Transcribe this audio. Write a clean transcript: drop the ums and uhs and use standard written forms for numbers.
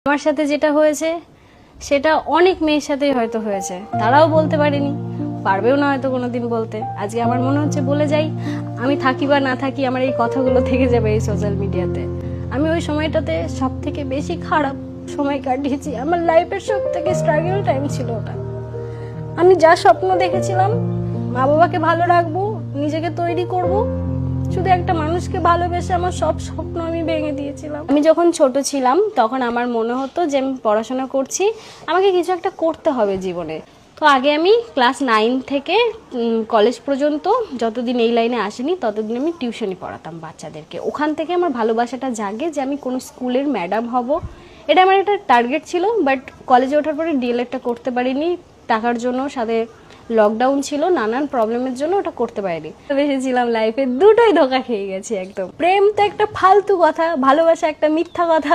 আমার সাথে যেটা হয়েছে সেটা অনেক মেয়ের সাথেই হয়তো হয়েছে, তারাও বলতে পারেনি, পারবেও না হয়তো কোনোদিন বলতে। আজকে আমার মনে হচ্ছে বলে যাই, আমি থাকি বা না থাকি আমার এই কথাগুলো থেকে যাবে এই সোশ্যাল মিডিয়াতে। আমি ওই সময়টাতে সব থেকে বেশি খারাপ সময় কাটিয়েছি, আমার লাইফের সব থেকে স্ট্রাগল টাইম ছিল ওটা। আমি যা স্বপ্ন দেখেছিলাম, মা বাবাকে ভালো রাখবো, নিজেকে তৈরি করব, শুধু একটা মানুষকে ভালোবেসে আমার সব স্বপ্ন আমি ভেঙে দিয়েছিলাম। আমি যখন ছোট ছিলাম তখন আমার মনে হতো যে আমি পড়াশোনা করছি, আমাকে কিছু একটা করতে হবে জীবনে। তো আগে আমি ক্লাস 9 থেকে কলেজ পর্যন্ত, যতদিন এই লাইনে আসেনি ততদিন আমি টিউশনি পড়াতাম বাচ্চাদেরকে। ওখান থেকে আমার ভালোবাসাটা জাগে যে আমি কোনো স্কুলের ম্যাডাম হব, এটা আমার একটা টার্গেট ছিল। বাট কলেজে ওঠার পরে ডিএলএডটা করতে পারিনি, টাকার জন্য, সাথে লকডাউন ছিল, নানান প্রবলেমের জন্য ওটা করতে পারিনি। ভেবেছিলাম লাইফে দুটোই ধোকা খেয়ে গেছি একদম। প্রেম তো একটা ফালতু কথা, ভালোবাসা একটা মিথ্যা কথা।